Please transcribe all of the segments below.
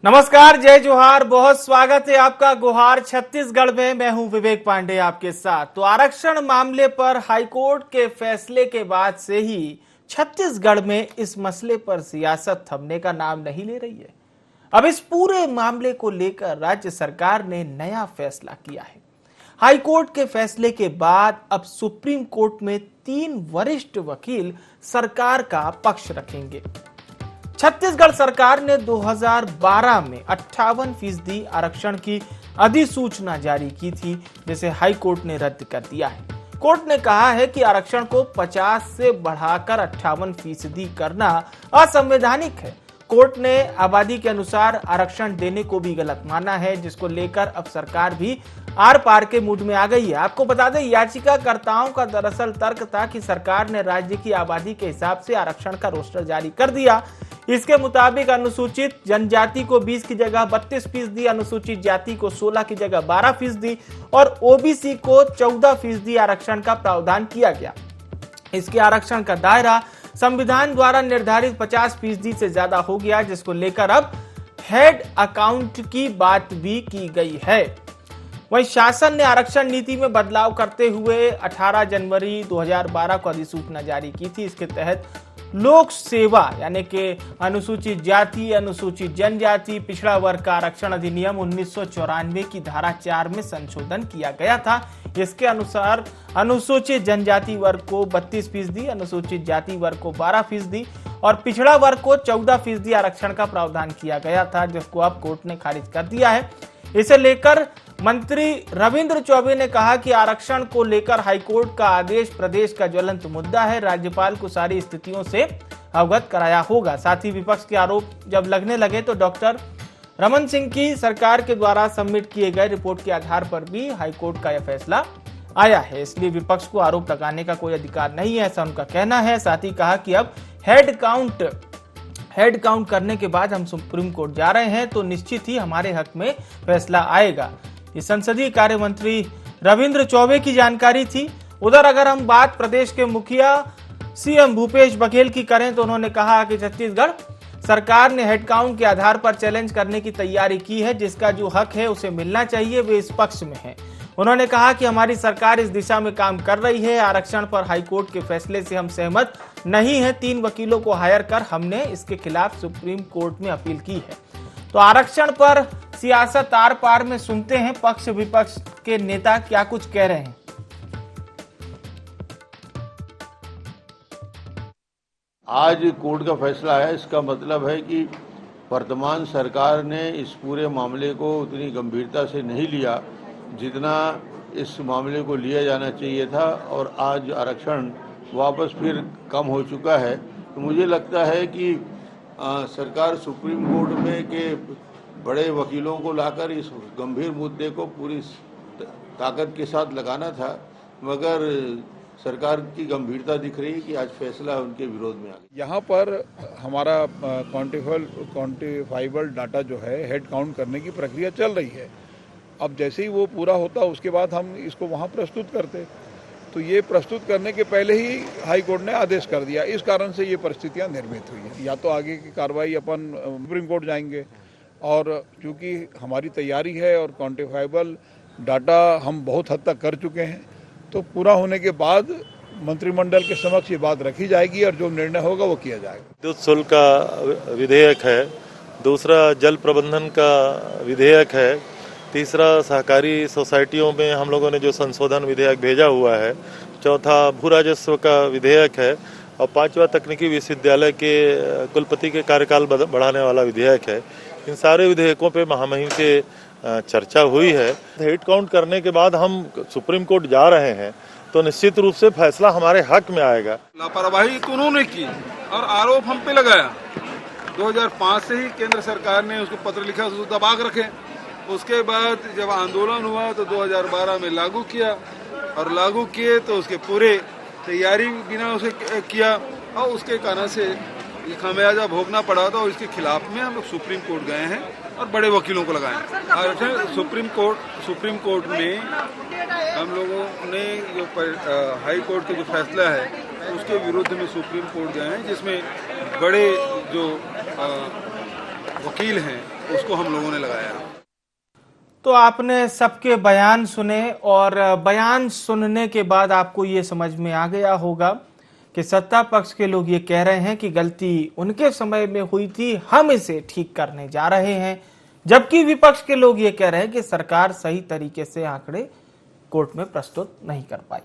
नमस्कार, जय जोहार, बहुत स्वागत है आपका गुहार छत्तीसगढ़ में। मैं हूं विवेक पांडे आपके साथ। तो आरक्षण मामले पर हाईकोर्ट के फैसले के बाद से ही छत्तीसगढ़ में इस मसले पर सियासत थमने का नाम नहीं ले रही है। अब इस पूरे मामले को लेकर राज्य सरकार ने नया फैसला किया है। हाईकोर्ट के फैसले के बाद अब सुप्रीम कोर्ट में 3 वरिष्ठ वकील सरकार का पक्ष रखेंगे। छत्तीसगढ़ सरकार ने 2012 में 58% आरक्षण की अधिसूचना जारी की थी, जिसे हाई कोर्ट ने रद्द कर दिया है। कोर्ट ने कहा है कि आरक्षण को 50 से बढ़ाकर 58% करना असंवैधानिक है। कोर्ट ने आबादी के अनुसार आरक्षण देने को भी गलत माना है, जिसको लेकर अब सरकार भी आर पार के मूड में आ गई है। आपको बता दें, याचिकाकर्ताओं का दरअसल तर्क था कि सरकार ने राज्य की आबादी के हिसाब से आरक्षण का रोस्टर जारी कर दिया। इसके मुताबिक अनुसूचित जनजाति को 20 की जगह 32%, अनुसूचित जाति को 16 की जगह 12% और ओबीसी को 14% आरक्षण का प्रावधान किया गया। इसके आरक्षण का दायरा संविधान द्वारा निर्धारित 50% से ज्यादा हो गया, जिसको लेकर अब हेड अकाउंट की बात भी की गई है। वहीं शासन ने आरक्षण नीति में बदलाव करते हुए 18 जनवरी 2012 को अधिसूचना जारी की थी। इसके तहत लोक सेवा यानी कि अनुसूचित जाति, अनुसूचित जनजाति, पिछड़ा वर्ग का आरक्षण अधिनियम 1994 की धारा 4 में संशोधन किया गया था। इसके अनुसार अनुसूचित जनजाति वर्ग को 32%, अनुसूचित जाति वर्ग को 12% और पिछड़ा वर्ग को 14% आरक्षण का प्रावधान किया गया था, जिसको अब कोर्ट ने खारिज कर दिया है। इसे लेकर मंत्री रविंद्र चौबे ने कहा कि आरक्षण को लेकर हाईकोर्ट का आदेश प्रदेश का ज्वलंत मुद्दा है, राज्यपाल को सारी स्थितियों से अवगत कराया होगा। साथ ही विपक्ष के आरोप जब लगने लगे तो डॉक्टर रमन सिंह की सरकार के द्वारा सबमिट किए गए रिपोर्ट के आधार पर भी हाईकोर्ट का यह फैसला आया है, इसलिए विपक्ष को आरोप लगाने का कोई अधिकार नहीं है, ऐसा उनका कहना है। साथ ही कहा कि अब हेड काउंट करने के बाद हम सुप्रीम कोर्ट जा रहे हैं, तो निश्चित ही हमारे हक में फैसला आएगा। ये संसदीय कार्य मंत्री रविंद्र चौबे की जानकारी थी। उधर अगर हम बात प्रदेश के मुखिया सीएम भूपेश बघेल की करें तो उन्होंने कहा कि छत्तीसगढ़ सरकार ने हेड काउंट के आधार पर चैलेंज करने की तैयारी की है, जिसका जो हक है उसे मिलना चाहिए, वे इस पक्ष में है। उन्होंने कहा कि हमारी सरकार इस दिशा में काम कर रही है। आरक्षण पर हाईकोर्ट के फैसले से हम सहमत नहीं है। 3 वकीलों को हायर कर हमने इसके खिलाफ सुप्रीम कोर्ट में अपील की है। तो आरक्षण पर सियासत आर पार में सुनते हैं पक्ष विपक्ष के नेता क्या कुछ कह रहे हैं। आज कोर्ट का फैसला है, इसका मतलब है कि वर्तमान सरकार ने इस पूरे मामले को उतनी गंभीरता से नहीं लिया जितना इस मामले को लिया जाना चाहिए था, और आज आरक्षण वापस फिर कम हो चुका है। तो मुझे लगता है कि सरकार सुप्रीम कोर्ट में के बड़े वकीलों को लाकर इस गंभीर मुद्दे को पूरी ताकत के साथ लगाना था, मगर सरकार की गंभीरता दिख रही है कि आज फैसला उनके विरोध में आ गया। यहाँ पर हमारा क्वांटिफाइबल डाटा जो है हेड काउंट करने की प्रक्रिया चल रही है। अब जैसे ही वो पूरा होता उसके बाद हम इसको वहाँ प्रस्तुत करते, तो ये प्रस्तुत करने के पहले ही हाई कोर्ट ने आदेश कर दिया। इस कारण से ये परिस्थितियाँ निर्मित हुई हैं। या तो आगे की कार्रवाई अपन सुप्रीम कोर्ट जाएंगे, और चूँकि हमारी तैयारी है और क्वांटिफाइबल डाटा हम बहुत हद तक कर चुके हैं, तो पूरा होने के बाद मंत्रिमंडल के समक्ष ये बात रखी जाएगी और जो निर्णय होगा वो किया जाएगा। विद्युत शुल्क का विधेयक है, दूसरा जल प्रबंधन का विधेयक है, तीसरा सहकारी सोसाइटियों में हम लोगों ने जो संशोधन विधेयक भेजा हुआ है, चौथा भू राजस्व का विधेयक है, और 5वां तकनीकी विश्वविद्यालय के कुलपति के कार्यकाल बढ़ाने वाला विधेयक है। इन सारे विधेयकों पे महामहिम के चर्चा हुई है। हेड काउंट करने के बाद हम सुप्रीम कोर्ट जा रहे हैं, तो निश्चित रूप से फैसला हमारे हक में आएगा। लापरवाही तो उन्होंने की और आरोप हम पे लगाया। 2005 से ही केंद्र सरकार ने उसको पत्र लिखा, उसको दबा के रखे। उसके बाद जब आंदोलन हुआ तो 2012 में लागू किया, और लागू किए तो उसके पूरे तैयारी बिना उसे किया, और उसके कारण से खामियाजा भोगना पड़ा था। और इसके खिलाफ में हम लोग सुप्रीम कोर्ट गए हैं और बड़े वकीलों को लगाए। और सुप्रीम कोर्ट में हम लोगों ने जो हाई कोर्ट का जो फैसला है उसके विरुद्ध में सुप्रीम कोर्ट गए हैं, जिसमें बड़े जो वकील हैं उसको हम लोगों ने लगाया। तो आपने सबके बयान सुने और बयान सुनने के बाद आपको ये समझ में आ गया होगा कि सत्ता पक्ष के लोग ये कह रहे हैं कि गलती उनके समय में हुई थी, हम इसे ठीक करने जा रहे हैं, जबकि विपक्ष के लोग ये कह रहे हैं कि सरकार सही तरीके से आंकड़े कोर्ट में प्रस्तुत नहीं कर पाई।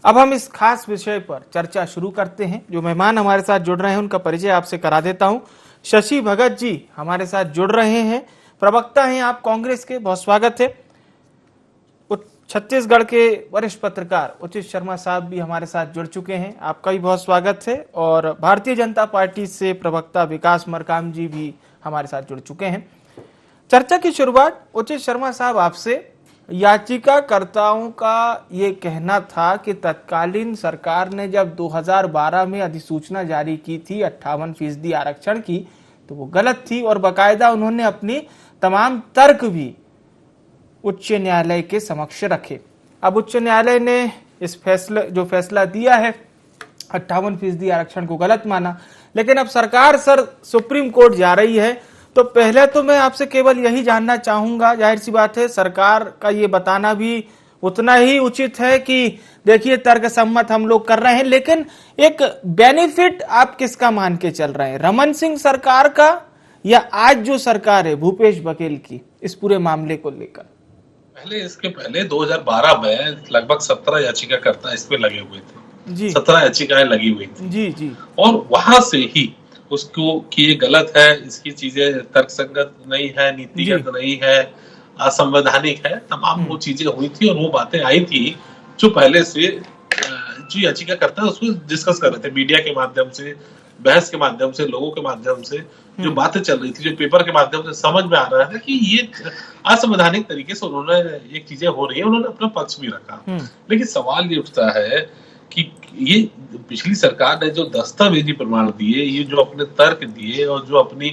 अब हम इस खास विषय पर चर्चा शुरू करते हैं। जो मेहमान हमारे साथ जुड़ रहे हैं उनका परिचय आपसे करा देता हूं। शशि भगत जी हमारे साथ जुड़ रहे हैं, प्रवक्ता हैं आप कांग्रेस के, बहुत स्वागत है। छत्तीसगढ़ के वरिष्ठ पत्रकार उचित शर्मा साहब भी हमारे साथ जुड़ चुके हैं, आपका भी बहुत स्वागत है। और भारतीय जनता पार्टी से प्रवक्ता विकास मरकाम जी भी हमारे साथ जुड़ चुके हैं। चर्चा की शुरुआत उचित शर्मा साहब आपसे। याचिकाकर्ताओं का ये कहना था कि तत्कालीन सरकार ने जब 2012 में अधिसूचना जारी की थी 58% आरक्षण की, तो वो गलत थी और बाकायदा उन्होंने अपनी तमाम तर्क भी उच्च न्यायालय के समक्ष रखे। अब उच्च न्यायालय ने इस फैसला दिया है, 58% आरक्षण को गलत माना, लेकिन अब सरकार सुप्रीम कोर्ट जा रही है। तो पहले तो मैं आपसे केवल यही जानना चाहूंगा, जाहिर सी बात है सरकार का ये बताना भी उतना ही उचित है कि देखिए तर्क सम्मत हम लोग कर रहे हैं, लेकिन एक बेनिफिट आप किसका मान के चल रहे हैं, रमन सिंह सरकार का या आज जो सरकार है भूपेश बघेल की, इस पूरे मामले को लेकर? इसके पहले 2012 में लगभग 17 याचिकाकर्ता इस पे लगे हुए थे जी। 17 याचिकाएं लगी हुई थी जी जी। और वहां से ही उसको कि ये गलत है, इसकी चीजें तर्कसंगत नहीं है, नीतिगत नहीं है, असंवैधानिक है, तमाम वो चीजें हुई थी और वो बातें आई थी जो पहले से जो याचिकाकर्ता उसको डिस्कस कर रहे थे मीडिया के माध्यम से, बहस के माध्यम से, लोगों के माध्यम से जो बातें चल रही थी, जो पेपर के माध्यम से समझ में आ रहा था कि ये असंवैधानिक तरीके से उन्होंने एक चीजें हो रही है, उन्होंने अपना पक्ष भी रखा। लेकिन सवाल ये उठता है कि ये पिछली सरकार ने जो दस्तावेजी प्रमाण दिए, ये जो अपने तर्क दिए और जो अपनी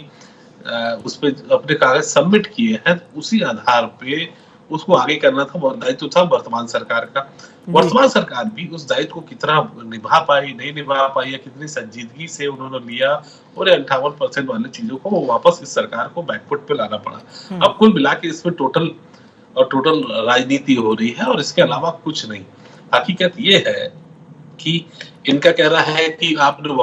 उस पे अपने कागज सबमिट किए हैं, उसी आधार पे उसको आगे करना था, दायित्व था वर्तमान सरकार का। वर्तमान सरकार भी उस दायित्व को कितना निभा पाई, नहीं निभा पाई, या कितनी संजीदगी से उन्होंने लिया और 58% वाले चीजों को वो वापस इस सरकार को बैकफुट पे लाना पड़ा। अब कुल मिला के इसमें टोटल राजनीति हो रही है और इसके अलावा कुछ नहीं। हकीकत ये है कि इनका कह रहा है कि आपने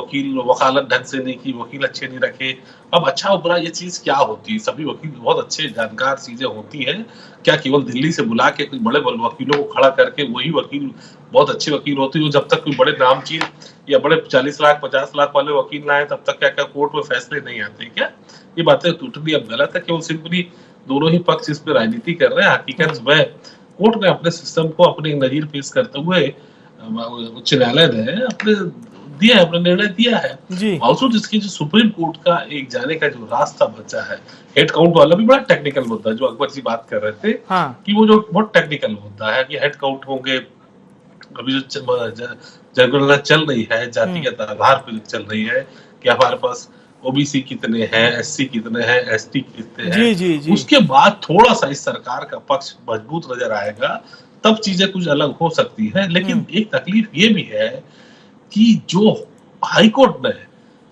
वकालत ढंग से नहीं की, वकील अच्छे नहीं रखे। अब अच्छा बुरा ये चीज क्या होती है? सभी वकील बहुत अच्छे जानकार चीजें होती हैं क्या? केवल दिल्ली से बुला के कुछ बड़े वकीलों को खड़ा करके वही वकील बहुत अच्छे वकील होते हैं? जब तक कोई बड़े नामचीन या बड़े 40 लाख 50 लाख वाले वकील ना आए तब तक क्या कोर्ट में फैसले नहीं आते क्या? ये बातें टोटली अब गलत है। केवल सिंपली दोनों ही पक्ष इस पे राजनीति कर रहे हैं। हकीकत में कोर्ट ने अपने सिस्टम को अपने नजीर पेश करते हुए उच्च न्यायालय ने अपने निर्णय दिया है। बावजूद इसके जो सुप्रीम कोर्ट का एक जाने का जो रास्ता बचा है, हेड काउंट वाला भी बड़ा टेक्निकल मुद्दा, जो अकबर जी बात कर रहे थे कि वो जो बहुत टेक्निकल मुद्दा है कि हेड काउंट होंगे। अभी जो जनगणना चल रही है, जातिगत आधार पर चल रही है कि हमारे पास ओबीसी कितने हैं, एससी कितने हैं, एसटी कितने हैं, उसके बाद थोड़ा सा इस सरकार का पक्ष मजबूत नजर आएगा, तब चीजें कुछ अलग हो सकती है। लेकिन एक तकलीफ ये भी है कि जो हाईकोर्ट ने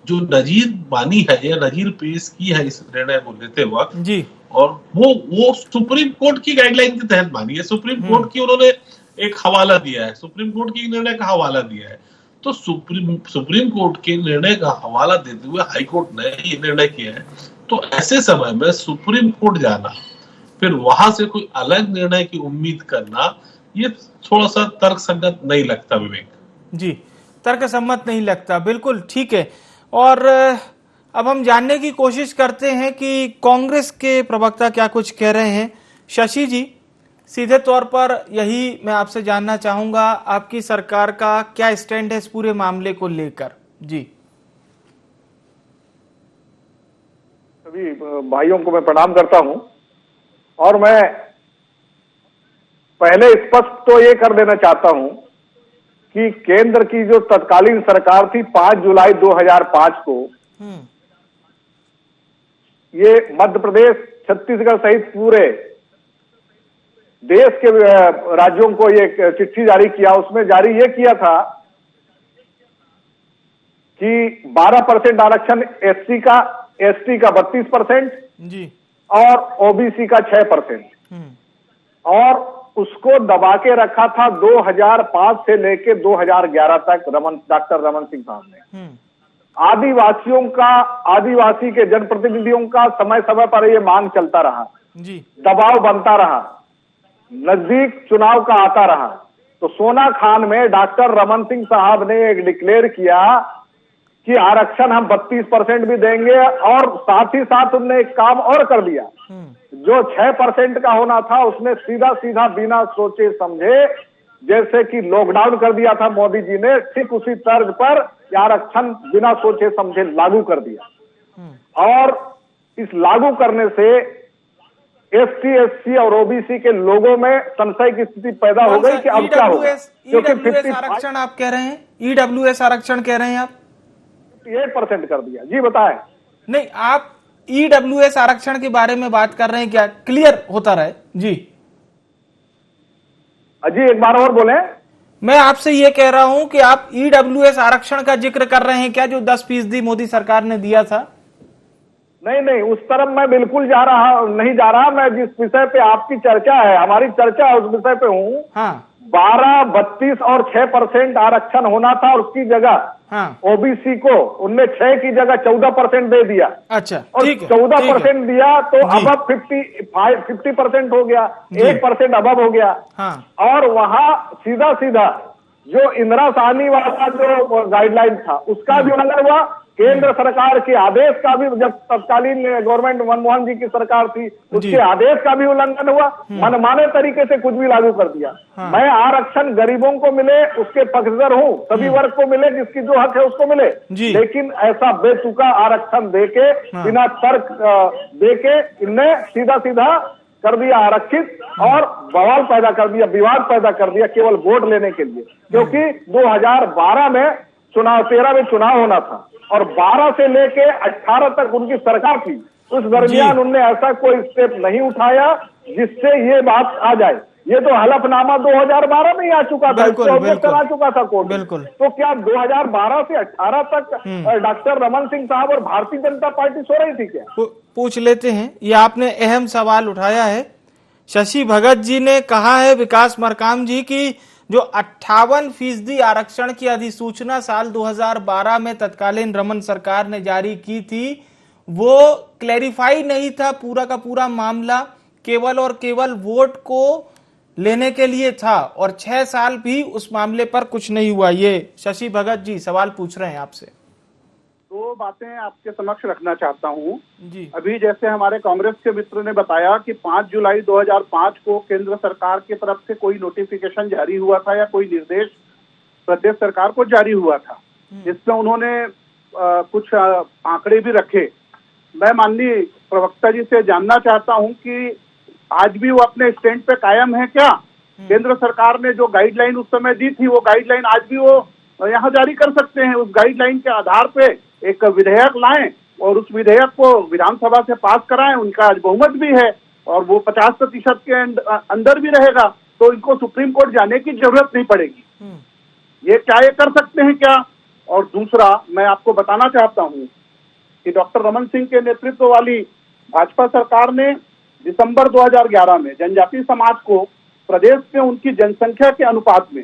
जो नजीर मानी है या नजीर पेश की है इस निर्णय को लेते वक्त, और वो सुप्रीम कोर्ट की गाइडलाइन के तहत मानी है। सुप्रीम कोर्ट की उन्होंने एक हवाला दिया है, सुप्रीम कोर्ट की निर्णय का हवाला दिया है। तो सुप्रीम कोर्ट के निर्णय का हवाला देते हुए हाईकोर्ट ने ये निर्णय किया है। तो ऐसे समय में सुप्रीम कोर्ट जाना, फिर वहां से कोई अलग निर्णय की उम्मीद करना, ये थोड़ा सा तर्कसंगत नहीं लगता विवेक जी। तर्कसम्मत नहीं लगता, बिल्कुल ठीक है। और अब हम जानने की कोशिश करते हैं कि कांग्रेस के प्रवक्ता क्या कुछ कह रहे हैं। शशि जी, सीधे तौर पर यही मैं आपसे जानना चाहूंगा, आपकी सरकार का क्या स्टैंड है इस पूरे मामले को लेकर? जी। सभी भाइयों को मैं प्रणाम करता हूं और मैं पहले स्पष्ट तो ये कर देना चाहता हूं कि केंद्र की जो तत्कालीन सरकार थी 5 जुलाई 2005 को ये मध्य प्रदेश, छत्तीसगढ़ सहित पूरे देश के राज्यों को ये चिट्ठी जारी किया। उसमें जारी ये किया था कि 12% आरक्षण एससी का, एसटी का 32%, और ओबीसी का 6%। और उसको दबा के रखा था 2005 से लेके 2011 तक डॉक्टर रमन सिंह साहब ने। आदिवासी के जनप्रतिनिधियों का समय समय पर ये मांग चलता रहा जी, दबाव बनता रहा, नजदीक चुनाव का आता रहा, तो सोना खान में डॉक्टर रमन सिंह साहब ने एक डिक्लेयर किया कि आरक्षण हम 32% भी देंगे, और साथ ही साथ उनने एक काम और कर दिया, जो 6% का होना था उसने सीधा सीधा बिना सोचे समझे, जैसे कि लॉकडाउन कर दिया था मोदी जी ने, ठीक उसी तर्ज पर आरक्षण बिना सोचे समझे लागू कर दिया। और इस लागू करने से एसटी, एससी और ओबीसी के लोगों में संशय की स्थिति पैदा हो गई कि अब क्या होगा, क्योंकि ईडब्ल्यूएस आरक्षण आप कह रहे हैं, ईडब्ल्यूएस आरक्षण कह रहे हैं आप? 58% कर दिया। जी बताएं। नहीं, आप ईडब्ल्यूएस आरक्षण के बारे में बात कर रहे हैं, क्या क्लियर होता रहे? जी जी एक बार और बोले। मैं आपसे ये कह रहा हूं कि आप ईडब्ल्यूएस आरक्षण का जिक्र कर रहे हैं क्या, जो 10% मोदी सरकार ने दिया था? नहीं, उस तरफ मैं बिल्कुल नहीं जा रहा। मैं जिस विषय पे आपकी चर्चा है, हमारी चर्चा है, उस विषय पे हूँ। हाँ, 12, 32 और 6% आरक्षण होना था, और उसकी जगह ओबीसी को उनने 6 की जगह 14% दे दिया। अच्छा, और ठीक है, 14% दिया तो अब 50% हो गया, 1% अब हो गया। और वहां सीधा सीधा जो इंदिरा साहनी वाला जो गाइडलाइन था उसका भी उल्लंघन हुआ, केंद्र सरकार के आदेश का भी, जब तत्कालीन गवर्नमेंट मनमोहन जी की सरकार थी उसके आदेश का भी उल्लंघन हुआ, मनमाने तरीके से कुछ भी लागू कर दिया। मैं आरक्षण गरीबों को मिले उसके पक्षधर हूँ, सभी वर्ग को मिले, जिसकी जो हक है उसको मिले, लेकिन ऐसा बेतुका आरक्षण देके, बिना तर्क देके इनने सीधा सीधा कर दिया आरक्षित, और बवाल पैदा कर दिया, विवाद पैदा कर दिया, केवल वोट लेने के लिए। क्योंकि 2012 में 13 में चुनाव होना था, और 12 से लेके 18 तक उनकी सरकार थी। उस दरमियान उनने ऐसा कोई स्टेप नहीं उठाया जिससे ये बात आ जाए। ये तो हलफनामा 2012 में ही आ चुका था, करा चुका था कोर्ट। तो क्या 2012 से 18 तक डॉक्टर रमन सिंह साहब और भारतीय जनता पार्टी सो रही थी क्या? पूछ लेते हैं, ये आपने अहम सवाल उठाया है। शशि भगत जी ने कहा है, विकास मरकाम जी, की जो 58% आरक्षण की अधिसूचना साल 2012 में तत्कालीन रमन सरकार ने जारी की थी, वो क्लैरिफाई नहीं था पूरा का पूरा मामला, केवल और केवल वोट को लेने के लिए था, और 6 साल भी उस मामले पर कुछ नहीं हुआ। ये शशि भगत जी सवाल पूछ रहे हैं आपसे। 2 बातें आपके समक्ष रखना चाहता हूँ जी। अभी जैसे हमारे कांग्रेस के मित्र ने बताया कि 5 जुलाई 2005 को केंद्र सरकार की तरफ से कोई नोटिफिकेशन जारी हुआ था या कोई निर्देश प्रदेश सरकार को जारी हुआ था, जिसमें उन्होंने कुछ आंकड़े भी रखे। मैं माननीय प्रवक्ता जी से जानना चाहता हूं कि आज भी वो अपने स्टैंड पे कायम है क्या? केंद्र सरकार ने जो गाइडलाइन उस समय दी थी, वो गाइडलाइन आज भी वो यहाँ जारी कर सकते हैं। उस गाइडलाइन के आधार पे एक विधेयक लाएं और उस विधेयक को विधानसभा से पास कराएं। उनका आज बहुमत भी है और वो 50% के अंदर भी रहेगा, तो इनको सुप्रीम कोर्ट जाने की जरूरत नहीं पड़ेगी। ये क्या ये कर सकते हैं क्या? और दूसरा, मैं आपको बताना चाहता हूं कि डॉक्टर रमन सिंह के नेतृत्व वाली भाजपा सरकार ने दिसंबर 2011 में जनजातीय समाज को प्रदेश में उनकी जनसंख्या के अनुपात में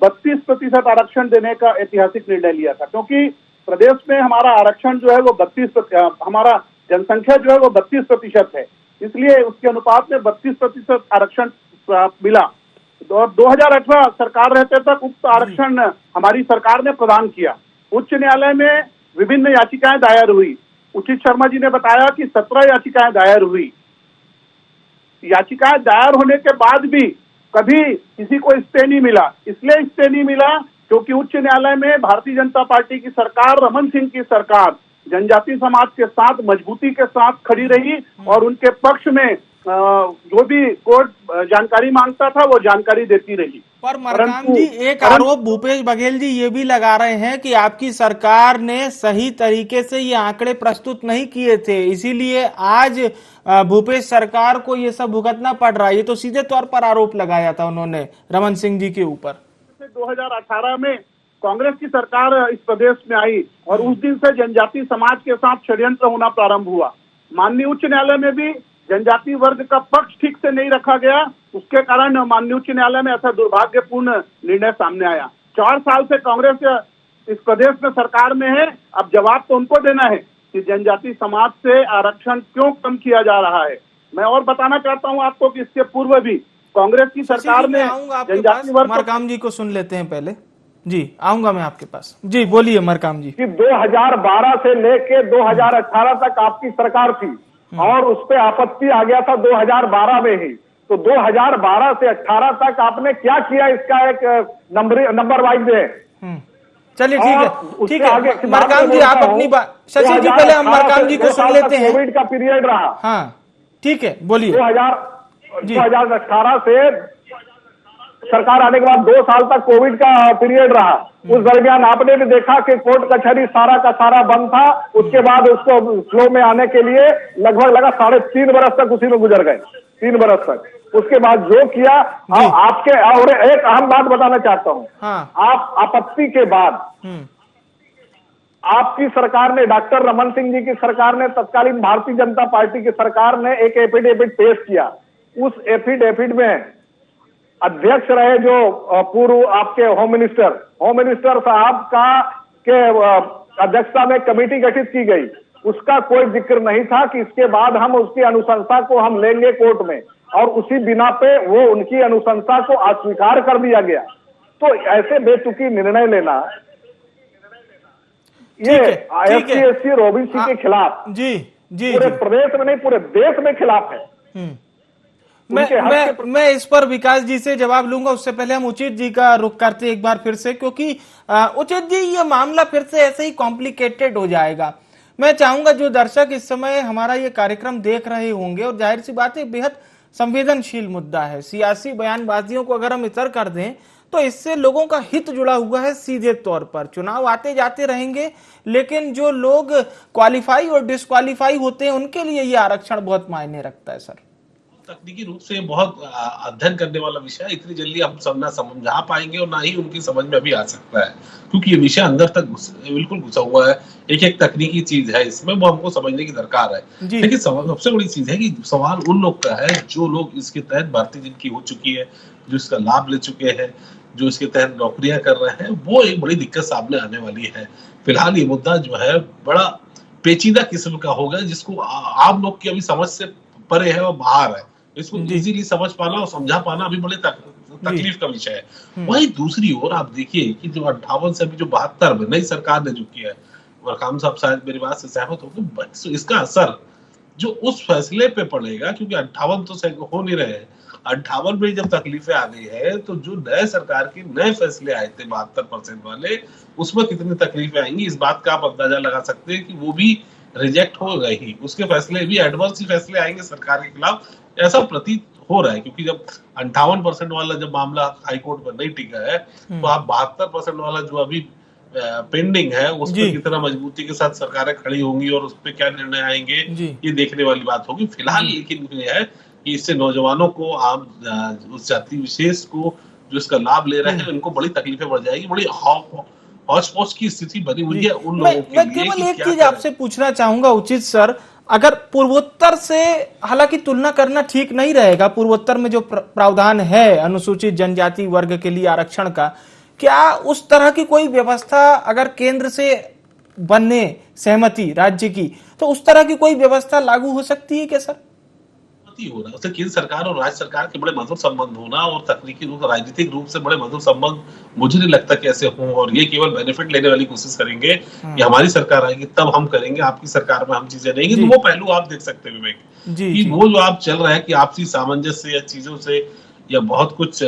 32% आरक्षण देने का ऐतिहासिक निर्णय लिया था, क्योंकि प्रदेश में हमारा आरक्षण जो है वो 32%, हमारा जनसंख्या जो है वो 32% है, इसलिए उसके अनुपात में 32% आरक्षण मिला। और 2018 सरकार रहते तक उक्त आरक्षण हमारी सरकार ने प्रदान किया। उच्च न्यायालय में विभिन्न याचिकाएं दायर हुई। उचित शर्मा जी ने बताया कि 17 याचिकाएं दायर हुई। याचिकाएं दायर होने के बाद भी कभी किसी को स्टे नहीं मिला। इसलिए स्टे नहीं मिला क्योंकि उच्च न्यायालय में भारतीय जनता पार्टी की सरकार, रमन सिंह की सरकार जनजातीय समाज के साथ मजबूती के साथ खड़ी रही और उनके पक्ष में जो भी कोर्ट जानकारी मांगता था वो जानकारी देती रही। पर मरकाम जी, एक आरोप भूपेश बघेल जी ये भी लगा रहे हैं कि आपकी सरकार ने सही तरीके से ये आंकड़े प्रस्तुत नहीं किए थे, इसीलिए आज भूपेश सरकार को ये सब भुगतना पड़ रहा है। ये तो सीधे तौर पर आरोप लगाया था उन्होंने रमन सिंह जी के ऊपर। 2018 में कांग्रेस की सरकार इस प्रदेश में आई और उस दिन से जनजातीय समाज के साथ षड्यंत्र होना प्रारंभ हुआ। माननीय उच्च न्यायालय में भी जनजाति वर्ग का पक्ष ठीक से नहीं रखा गया, उसके कारण माननीय उच्च न्यायालय में ऐसा दुर्भाग्यपूर्ण निर्णय सामने आया। 4 साल से कांग्रेस इस प्रदेश में सरकार में है, अब जवाब तो उनको देना है कि जनजाति समाज से आरक्षण क्यों कम किया जा रहा है। मैं और बताना चाहता हूं आपको कि इसके पूर्व भी कांग्रेस की सरकार में जनजाति वर्ग मरकाम जी को सुन लेते हैं पहले। जी आऊंगा मैं आपके पास। जी बोलिए मरकाम जी। कि 2012 से लेके 2018 तक आपकी सरकार थी और उस पर आपत्ति आ गया था 2012 में ही। तो 2012 से 18 तक आपने क्या किया, इसका एक नंबर वाइज है। चलिए ठीक है मरकाम जी आप अपनी बात। शशि जी पहले हम मरकाम जी को सुन लेते हैं। कोविड का पीरियड रहा। हाँ ठीक है बोलिए। 2018 से सरकार आने के बाद 2 साल तक कोविड का पीरियड रहा। उस दरमियान आपने भी देखा कि कोर्ट कचहरी सारा का सारा बंद था। उसके बाद उसको फ्लो में आने के लिए लगभग लगा 3.5 बरस तक उसी में गुजर गए, 3 बरस तक। उसके बाद जो किया आपके, और एक अहम बात बताना चाहता हूँ। हाँ। आप आपत्ति के बाद आपकी सरकार ने, डॉक्टर रमन सिंह जी की सरकार ने, तत्कालीन भारतीय जनता पार्टी की सरकार ने एक एफिडेविट पेश किया। उस एफिडेविट में अध्यक्ष रहे जो पूर्व आपके होम मिनिस्टर साहब का के अध्यक्षता में कमेटी गठित की गई। उसका कोई जिक्र नहीं था कि इसके बाद हम उसकी अनुशंसा को हम लेंगे कोर्ट में, और उसी बिना पे वो उनकी अनुशंसा को अस्वीकार कर दिया गया। तो ऐसे बेतुकी निर्णय लेना ये SC और OBC के खिलाफ जी पूरे प्रदेश में नहीं पूरे देश में खिलाफ है। मैं इस पर विकास जी से जवाब लूंगा, उससे पहले हम उचित जी का रुख करते एक बार फिर से, क्योंकि उचित जी ये मामला फिर से ऐसे ही कॉम्प्लिकेटेड हो जाएगा। मैं चाहूंगा जो दर्शक इस समय हमारा ये कार्यक्रम देख रहे होंगे, और जाहिर सी बात है बेहद संवेदनशील मुद्दा है, सियासी बयानबाजियों को अगर हम इतर कर दें तो इससे लोगों का हित जुड़ा हुआ है सीधे तौर पर। चुनाव आते जाते रहेंगे, लेकिन जो लोग क्वालिफाई और डिस्क्वालीफाई होते हैं उनके लिए ये आरक्षण बहुत मायने रखता है। सर तकनीकी रूप से बहुत अध्ययन करने वाला विषय है, इतनी जल्दी हम सब ना समझा पाएंगे और ना ही उनकी समझ में अभी आ सकता है, क्योंकि ये विषय अंदर तक बिल्कुल घुसा हुआ है। एक तकनीकी चीज है, इसमें वो हमको समझने की दरकार है। लेकिन सबसे बड़ी चीज है कि सवाल उन लोग का है जो लोग इसके तहत भर्ती जिनकी हो चुकी है, जो इसका लाभ ले चुके हैं, जो इसके तहत नौकरियां कर रहे हैं, वो एक बड़ी दिक्कत सामने आने वाली है। फिलहाल ये मुद्दा जो है बड़ा पेचीदा किस्म का होगा, जिसको आम लोग की अभी समझ से परे है और बाहर है। इसको इजीली समझ पाना और समझा पाना अभी बड़े तकलीफ का विषय है। वही दूसरी ओर आप देखिए कि जो 58 से अभी जो 72 में नई सरकार ने जो किया है, वरकाम साहब शायद मेरी बात से सहमत होंगे, तो इसका असर जो उस फैसले पे पड़ेगा, क्योंकि 58 तो हो नहीं रहे हैं, 58 में जब तकलीफें आ गई है तो जो नए सरकार के नए फैसले आए थे 72% वाले, उसमें कितनी तकलीफें आएंगी इस बात का आप अंदाजा लगा सकते हैं कि वो भी रिजेक्ट हो गए ही, उसके फैसले भी एडवर्स ही फैसले आएंगे सरकार के खिलाफ, ऐसा प्रतीत हो रहा है। क्योंकि जब 58% वाला जब मामला हाईकोर्ट पर नहीं टिका है, तो आप 72% वाला जो अभी पेंडिंग है उस पर कितना मजबूती के साथ सरकारें खड़ी होंगी और उस पर क्या निर्णय आएंगे, ये देखने वाली बात होगी। फिलहाल लेकिन ये है कि इससे नौजवानों को, आम उस जाति विशेष को जो इसका लाभ ले रहे हैं, उनको बड़ी तकलीफें बढ़ जाएगी, बड़ी हौच-पौच की स्थिति बनी हुई है उन लोगों के लिए। मैं केवल एक चीज आपसे पूछना चाहूंगा उचित सर, अगर पूर्वोत्तर से, हालांकि तुलना करना ठीक नहीं रहेगा, पूर्वोत्तर में जो प्रावधान है अनुसूचित जनजाति वर्ग के लिए आरक्षण का, क्या उस तरह की कोई व्यवस्था अगर केंद्र से बनने सहमति राज्य की, तो उस तरह की कोई व्यवस्था लागू हो सकती है क्या सर? हो रहा है उससे केंद्र सरकार और राज्य सरकार के बड़े मधुर संबंध होना और तकनीकी रूप राजनीतिक रूप से बड़े मधुर संबंध मुझे नहीं लगता कि ऐसे हों, और ये केवल बेनिफिट लेने वाली कोशिश करेंगे कि हमारी सरकार आएगी तब हम करेंगे, आपकी सरकार में हम चीजें नहीं। तो वो पहलू आप देख सकते हैं विवेक, कि वो जो आप चल रहा है कि आपसी सामंजस्य या चीजों से या बहुत कुछ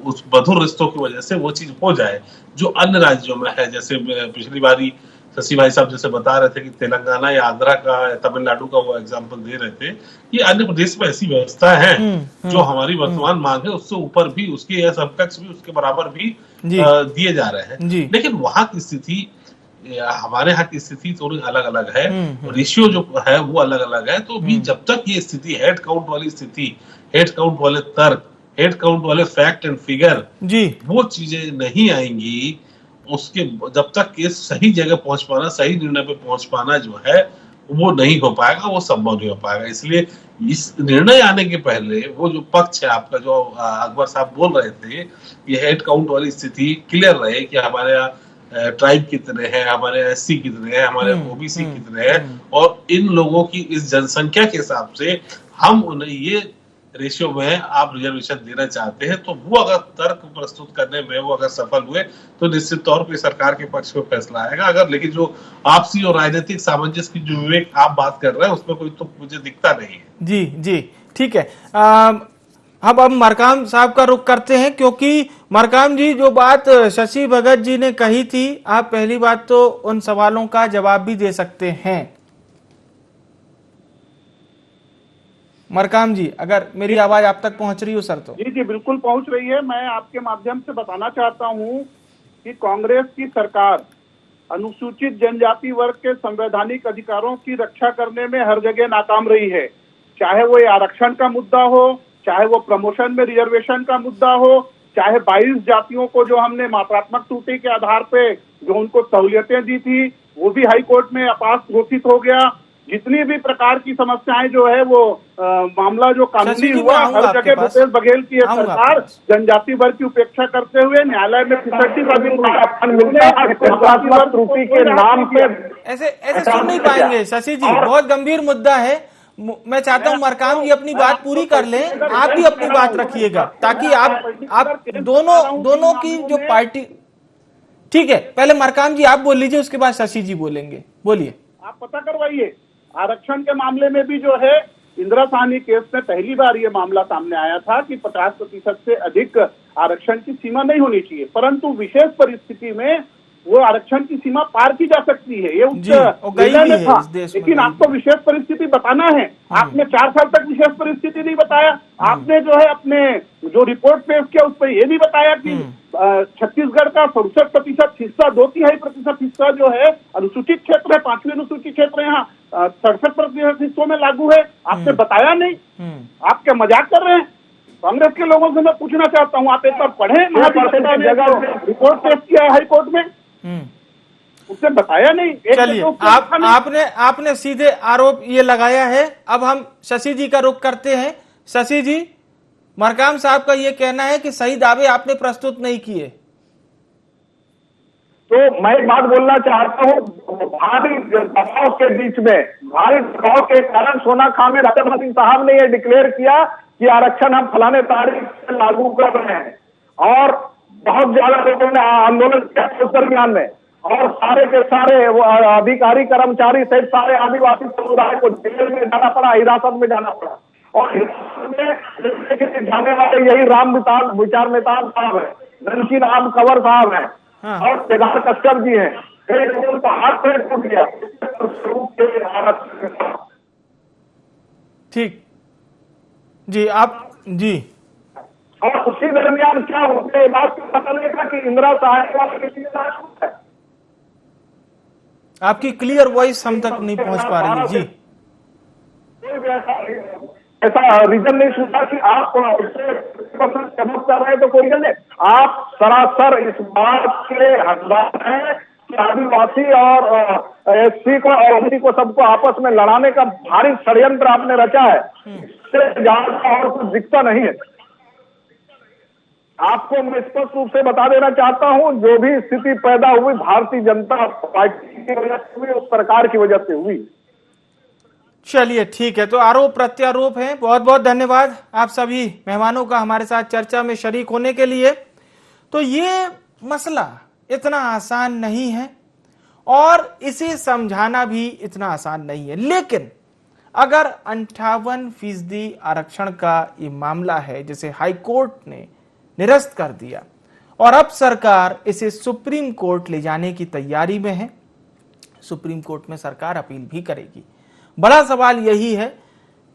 उस मधुर रिश्तों की वजह से वो चीज हो जाए जो अन्य राज्यों में है। जैसे पिछली बारी शशि भाई साहब जैसे बता रहे थे कि तेलंगाना या आंध्रा का या तमिलनाडु का वो एग्जांपल दे रहे थे, ये अन्य प्रदेश में ऐसी व्यवस्था है जो हमारी वर्तमान मांग है उससे ऊपर भी, उसके समकक्ष भी, उसके बराबर भी दिए जा रहे हैं। लेकिन वहां की स्थिति, हमारे यहाँ की स्थिति थोड़ी अलग अलग है, रेशियो जो है वो अलग अलग है। तो भी जब तक ये स्थिति हेड काउंट वाली स्थिति, हेड काउंट वाले तर्क, हेड काउंट वाले फैक्ट एंड फिगर, वो चीजें नहीं आएंगी, उसके जब तक ये सही जगह पहुंच पाना, सही निर्णय पे पहुंच पाना जो है वो नहीं हो पाएगा, वो संभव नहीं हो पाएगा। इसलिए इस निर्णय आने के पहले वो जो पक्ष है आपका, जो अकबर साहब बोल रहे थे, ये हेड काउंट वाली स्थिति क्लियर रहे कि हमारे यहाँ ट्राइब कितने हैं, हमारे एससी कितने हैं, हमारे ओबीसी कितने हैं, और इन लोगों की इस जनसंख्या के हिसाब से हम उन्हें ये रेशियो में आप रिजर्वेशन देना चाहते हैं, तो वो अगर तर्क प्रस्तुत करने में वो अगर सफल हुए तो निश्चित तौर पे सरकार के पक्ष में फैसला आएगा। अगर लेकिन जो आपसी और राजनीतिक सामंजस्य की जो विवेक आप बात कर रहे हैं उसमें कोई तो मुझे दिखता नहीं है। जी जी ठीक है। अब मरकाम साहब का रुख करते हैं, क्योंकि मरकाम जी जो बात शशि भगत जी ने कही थी, आप पहली बात तो उन सवालों का जवाब भी दे सकते हैं। मरकाम जी, अगर मेरी आवाज आप तक पहुंच रही हो सर तो। जी बिल्कुल पहुंच रही है। मैं आपके माध्यम से बताना चाहता हूं कि कांग्रेस की सरकार अनुसूचित जनजाति वर्ग के संवैधानिक अधिकारों की रक्षा करने में हर जगह नाकाम रही है। चाहे वो ये आरक्षण का मुद्दा हो, चाहे वो प्रमोशन में रिजर्वेशन का मुद्दा हो, चाहे 22 जातियों को जो हमने मात्रात्मक त्रुटि के आधार पे जो उनको सहूलियतें दी थी वो भी हाई कोर्ट में अपास घोषित हो गया। जितनी भी प्रकार की समस्याएं जो है वो मामला जो कानूनी हुआ, हर जगह भूपेश बघेल की सरकार जनजाति वर्ग की उपेक्षा करते हुए न्यायालय में 65 त्रुटि के नाम पे ऐसे सुन नहीं पाएंगे शशि जी, बहुत गंभीर मुद्दा है। मैं चाहता हूं मरकाम जी अपनी बात पूरी कर लें, आप भी अपनी बात रखिएगा, ताकि आप दोनों की जो पार्टी। ठीक है, पहले मरकाम जी आप बोल लीजिए, उसके बाद शशि जी बोलेंगे। बोलिए। आप पता करवाइए। आरक्षण के मामले में भी जो है इंदिरा साहनी केस में पहली बार ये मामला सामने आया था कि 50% से अधिक आरक्षण की सीमा नहीं होनी चाहिए, परंतु विशेष परिस्थिति में वो आरक्षण की सीमा पार की जा सकती है, ये निर्णय में था। लेकिन आपको विशेष परिस्थिति बताना है। आपने 4 साल तक विशेष परिस्थिति नहीं बताया। आपने जो है अपने जो रिपोर्ट पेश किया उस पर ये नहीं बताया कि छत्तीसगढ़ का 67% हिस्सा, 2/3% हिस्सा जो है अनुसूचित क्षेत्र है, 5वीं अनुसूचित क्षेत्र यहाँ 67% हिस्सों में लागू है। आपने बताया नहीं, आप क्या मजाक कर रहे हैं? कांग्रेस के लोगों से मैं पूछना चाहता हूँ, आप एक बार पढ़े, रिपोर्ट पेश किया है हाई कोर्ट में, उसने बताया नहीं। चलिए, आपने सीधे आरोप ये लगाया है। अब हम शशि जी का रुख करते हैं। शशि जी, मरकाम साहब का ये कहना है कि सही दावे आपने प्रस्तुत नहीं किए। तो मैं एक बात बोलना चाहता हूँ, भारी दबाव के बीच में, भारी दबाव के कारण सोना खान राष्ट्रपति साहब ने ये डिक्लेयर किया कि आरक्षण हम फलाने तारीख से लागू कर रहे हैं, और बहुत ज्यादा लोगों ने आंदोलन किया उस दरमियान में, और सारे के सारे वो अधिकारी कर्मचारी सहित सारे आदिवासी समुदाय को जेल में जाना पड़ा, हिरासत में जाना पड़ा। और हिरासत में जाने वाले यही राम विचार नेतान साहब है, नंकी राम कंवर साहब है, और केदार कश्यप जी हैं। कई लोगों का हाथ पैर टूट गया। ठीक जी, आप जी। और उसी दरमियान क्या होता है, बात पता लगेगा कि इंदिरा साहब है। आपकी क्लियर वॉइस हम तक नहीं पहुंच पा रही है जी। ऐसा रीजन नहीं सुना कि आप सबक कर रहे हैं, तो कोई रीजन नहीं। आप सरासर इस बात के हकदार हैं कि आदिवासी और एससी को और ओबीसी को सबको आपस में लड़ाने का भारी षड्यंत्र आपने रचा है। इससे ज्यादा और कुछ दिखता नहीं है। आपको मैं स्पष्ट रूप से बता देना चाहता हूं, जो भी स्थिति पैदा हुई भारतीय जनता पार्टी की वजह से हुई, उस सरकार की वजह से हुई। चलिए ठीक है, तो आरोप प्रत्यारोप है। बहुत बहुत धन्यवाद आप सभी मेहमानों का हमारे साथ चर्चा में शरीक होने के लिए। तो ये मसला इतना आसान नहीं है और इसे समझाना भी इतना आसान नहीं है, लेकिन अगर 58% आरक्षण का ये मामला है जिसे हाई कोर्ट ने निरस्त कर दिया और अब सरकार इसे सुप्रीम कोर्ट ले जाने की तैयारी में है, सुप्रीम कोर्ट में सरकार अपील भी करेगी। बड़ा सवाल यही है,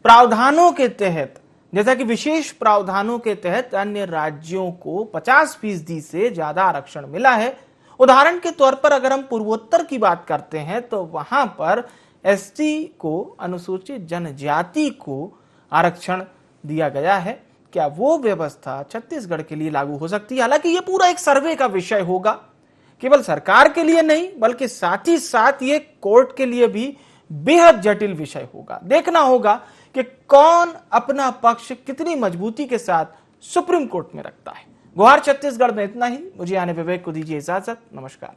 प्रावधानों के तहत, जैसा कि विशेष प्रावधानों के तहत अन्य राज्यों को 50% से ज्यादा आरक्षण मिला है। उदाहरण के तौर पर अगर हम पूर्वोत्तर की बात करते हैं तो वहां पर एसटी को, अनुसूचित जनजाति को आरक्षण दिया गया है। क्या वो व्यवस्था छत्तीसगढ़ के लिए लागू हो सकती है? हालांकि ये पूरा एक सर्वे का विषय होगा, केवल सरकार के लिए नहीं बल्कि साथ ही साथ ये कोर्ट के लिए भी बेहद जटिल विषय होगा। देखना होगा कि कौन अपना पक्ष कितनी मजबूती के साथ सुप्रीम कोर्ट में रखता है। गुहार छत्तीसगढ़ में इतना ही। मुझे आने विवेक को दीजिए इजाजत। नमस्कार।